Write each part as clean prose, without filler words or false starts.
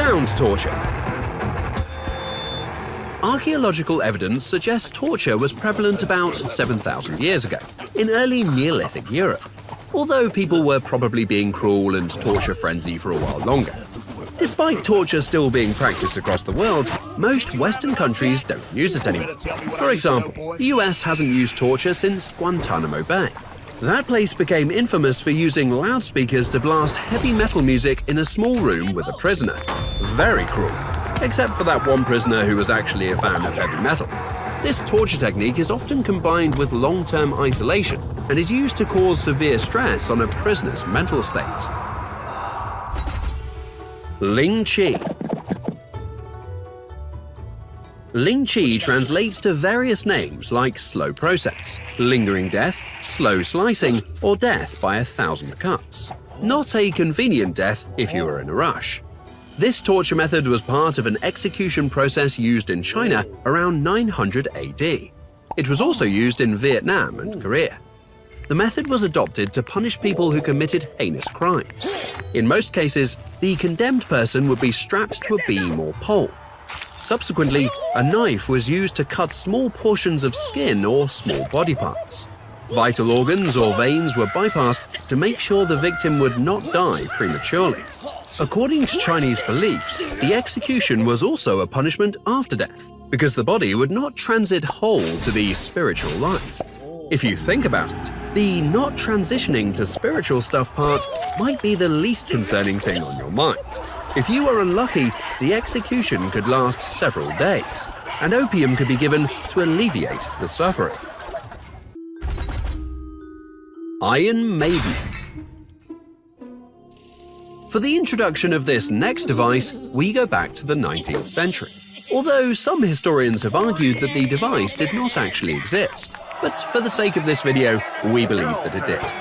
Sound torture. Archaeological evidence suggests torture was prevalent about 7,000 years ago, in early Neolithic Europe, although people were probably being cruel and torture-frenzy for a while longer. Despite torture still being practiced across the world, most Western countries don't use it anymore. For example, the US hasn't used torture since Guantanamo Bay. That place became infamous for using loudspeakers to blast heavy metal music in a small room with a prisoner. Very cruel. Except for that one prisoner who was actually a fan of heavy metal. This torture technique is often combined with long-term isolation and is used to cause severe stress on a prisoner's mental state. Ling Chi. Ling Chi translates to various names like slow process, lingering death, slow slicing, or death by 1,000 cuts. Not a convenient death if you were in a rush. This torture method was part of an execution process used in China around 900 AD. It was also used in Vietnam and Korea. The method was adopted to punish people who committed heinous crimes. In most cases, the condemned person would be strapped to a beam or pole. Subsequently, a knife was used to cut small portions of skin or small body parts. Vital organs or veins were bypassed to make sure the victim would not die prematurely. According to Chinese beliefs, the execution was also a punishment after death, because the body would not transit whole to the spiritual life. If you think about it, the not transitioning to spiritual stuff part might be the least concerning thing on your mind. If you are unlucky, the execution could last several days, and opium could be given to alleviate the suffering. Iron Maiden. For the introduction of this next device, we go back to the 19th century. Although some historians have argued that the device did not actually exist, but for the sake of this video, we believe that it did.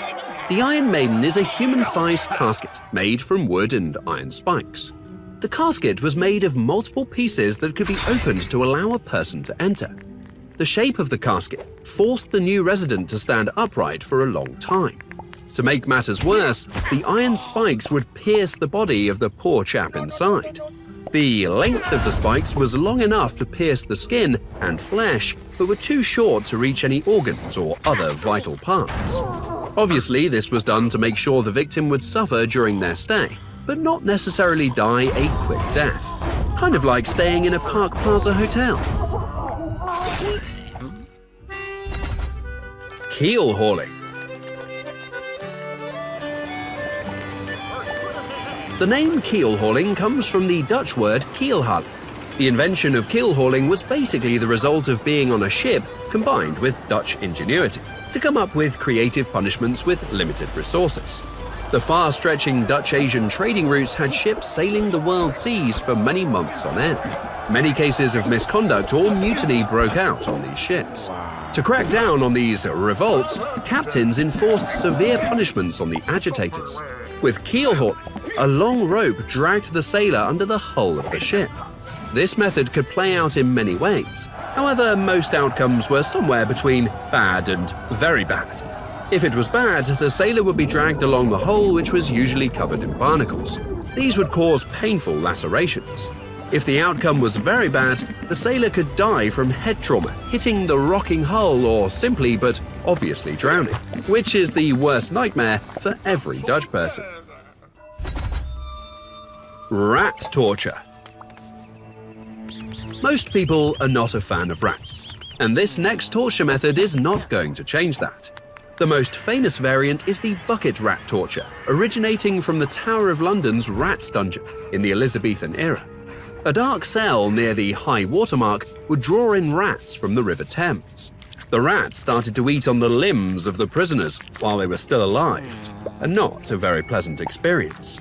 The Iron Maiden is a human-sized casket made from wood and iron spikes. The casket was made of multiple pieces that could be opened to allow a person to enter. The shape of the casket forced the new resident to stand upright for a long time. To make matters worse, the iron spikes would pierce the body of the poor chap inside. The length of the spikes was long enough to pierce the skin and flesh, but were too short to reach any organs or other vital parts. Obviously, this was done to make sure the victim would suffer during their stay, but not necessarily die a quick death. Kind of like staying in a Park Plaza hotel. Keel hauling. The name keel hauling comes from the Dutch word keelhalen. The invention of keel hauling was basically the result of being on a ship combined with Dutch ingenuity to come up with creative punishments with limited resources. The far-stretching Dutch-Asian trading routes had ships sailing the world seas for many months on end. Many cases of misconduct or mutiny broke out on these ships. To crack down on these revolts, captains enforced severe punishments on the agitators. With keel hauling, a long rope dragged the sailor under the hull of the ship. This method could play out in many ways. However, most outcomes were somewhere between bad and very bad. If it was bad, the sailor would be dragged along the hull, which was usually covered in barnacles. These would cause painful lacerations. If the outcome was very bad, the sailor could die from head trauma, hitting the rocking hull, or simply but obviously drowning, which is the worst nightmare for every Dutch person. Rat torture. Most people are not a fan of rats, and this next torture method is not going to change that. The most famous variant is the bucket rat torture, originating from the Tower of London's Rats Dungeon in the Elizabethan era. A dark cell near the high water mark would draw in rats from the River Thames. The rats started to eat on the limbs of the prisoners while they were still alive, and not a very pleasant experience.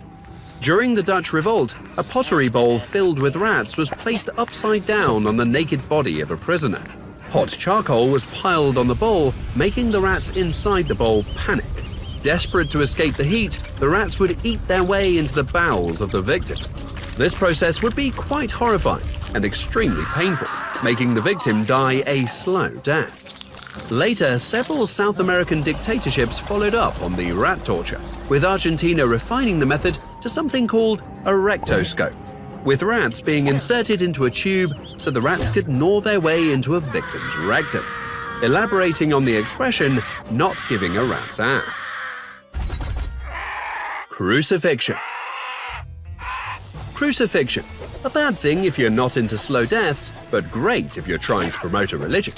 During the Dutch Revolt, a pottery bowl filled with rats was placed upside down on the naked body of a prisoner. Hot charcoal was piled on the bowl, making the rats inside the bowl panic. Desperate to escape the heat, the rats would eat their way into the bowels of the victim. This process would be quite horrifying and extremely painful, making the victim die a slow death. Later, several South American dictatorships followed up on the rat torture, with Argentina refining the method to something called a rectoscope. with rats being inserted into a tube so the rats could gnaw their way into a victim's rectum, elaborating on the expression, not giving a rat's ass. Crucifixion. Crucifixion. A bad thing if you're not into slow deaths, but great if you're trying to promote a religion.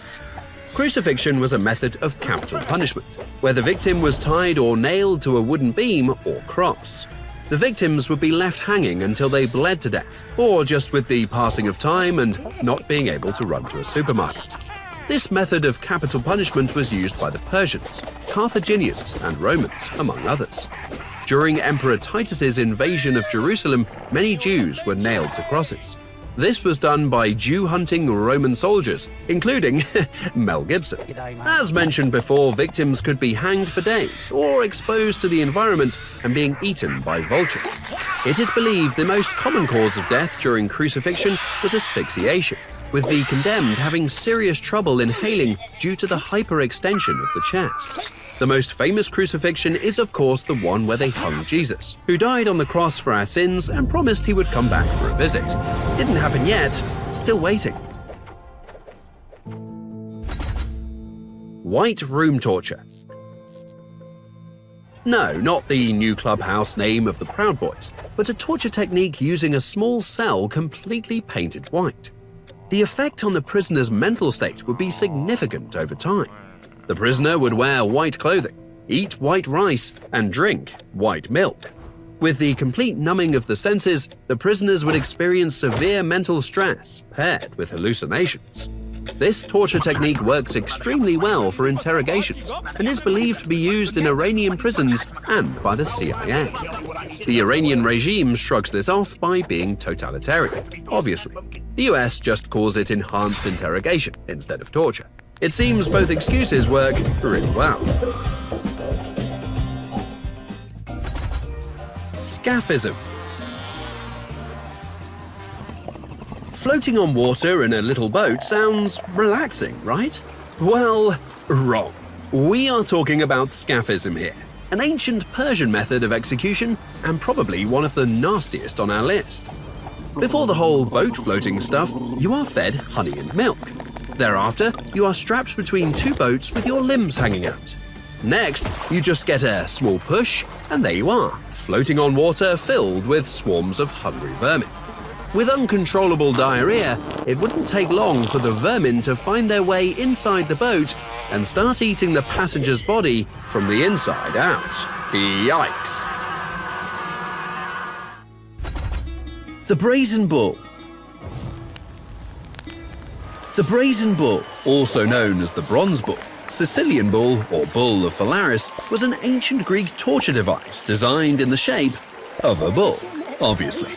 Crucifixion was a method of capital punishment, where the victim was tied or nailed to a wooden beam or cross. The victims would be left hanging until they bled to death, or just with the passing of time and not being able to run to a supermarket. This method of capital punishment was used by the Persians, Carthaginians, and Romans, among others. During Emperor Titus's invasion of Jerusalem, many Jews were nailed to crosses. This was done by Jew-hunting Roman soldiers, including Mel Gibson. As mentioned before, victims could be hanged for days or exposed to the environment and being eaten by vultures. It is believed the most common cause of death during crucifixion was asphyxiation, with the condemned having serious trouble inhaling due to the hyperextension of the chest. The most famous crucifixion is, of course, the one where they hung Jesus, who died on the cross for our sins and promised he would come back for a visit. Didn't happen yet, still waiting. White room torture. No, not the new clubhouse name of the Proud Boys, but a torture technique using a small cell completely painted white. The effect on the prisoner's mental state would be significant over time. The prisoner would wear white clothing, eat white rice, and drink white milk. With the complete numbing of the senses, the prisoners would experience severe mental stress paired with hallucinations. This torture technique works extremely well for interrogations and is believed to be used in Iranian prisons and by the CIA. The Iranian regime shrugs this off by being totalitarian, obviously. The US just calls it enhanced interrogation instead of torture. It seems both excuses work really well. Scaphism. Floating on water in a little boat sounds relaxing, right? Well, wrong. We are talking about scaphism here, an ancient Persian method of execution and probably one of the nastiest on our list. Before the whole boat floating stuff, you are fed honey and milk. Thereafter, you are strapped between two boats with your limbs hanging out. Next, you just get a small push, and there you are, floating on water filled with swarms of hungry vermin. With uncontrollable diarrhea, it wouldn't take long for the vermin to find their way inside the boat and start eating the passenger's body from the inside out. Yikes! The Brazen Bull. The Brazen Bull, also known as the Bronze Bull, Sicilian Bull, or Bull of Phalaris, was an ancient Greek torture device designed in the shape of a bull, obviously.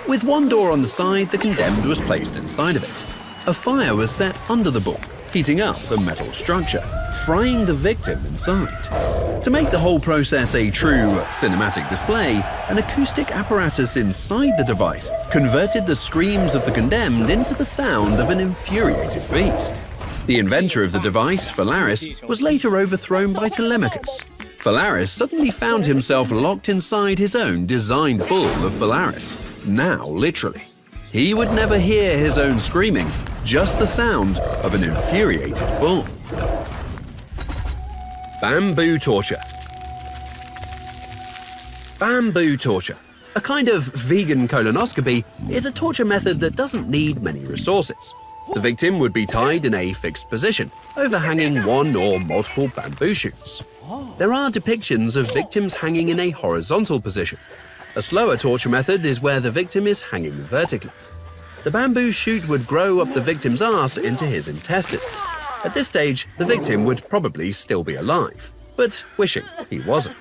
With one door on the side, the condemned was placed inside of it. A fire was set under the bull, heating up the metal structure, frying the victim inside. To make the whole process a true cinematic display, an acoustic apparatus inside the device converted the screams of the condemned into the sound of an infuriated beast. The inventor of the device, Phalaris, was later overthrown by Telemachus. Phalaris suddenly found himself locked inside his own designed bull of Phalaris, now literally. He would never hear his own screaming, just the sound of an infuriated bull. Bamboo torture. Bamboo torture, a kind of vegan colonoscopy, is a torture method that doesn't need many resources. The victim would be tied in a fixed position, overhanging one or multiple bamboo shoots. There are depictions of victims hanging in a horizontal position. A slower torture method is where the victim is hanging vertically. The bamboo shoot would grow up the victim's arse into his intestines. At this stage, the victim would probably still be alive, but wishing he wasn't.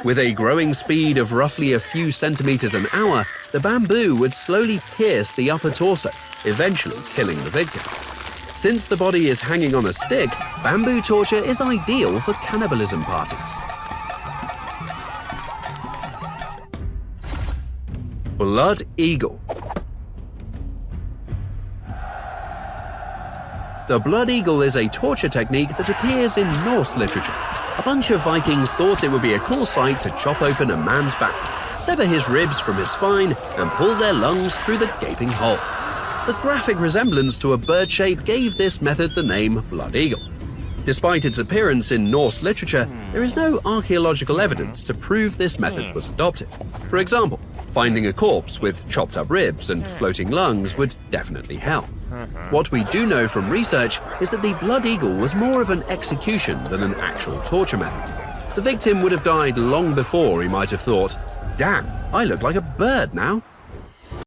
With a growing speed of roughly a few centimeters an hour, the bamboo would slowly pierce the upper torso, eventually killing the victim. Since the body is hanging on a stick, bamboo torture is ideal for cannibalism parties. Blood eagle. The blood eagle is a torture technique that appears in Norse literature. A bunch of Vikings thought it would be a cool sight to chop open a man's back, sever his ribs from his spine, and pull their lungs through the gaping hole. The graphic resemblance to a bird shape gave this method the name blood eagle. Despite its appearance in Norse literature, there is no archaeological evidence to prove this method was adopted. For example, finding a corpse with chopped up ribs and floating lungs would definitely help. What we do know from research is that the blood eagle was more of an execution than an actual torture method. The victim would have died long before he might have thought, "Damn, I look like a bird now."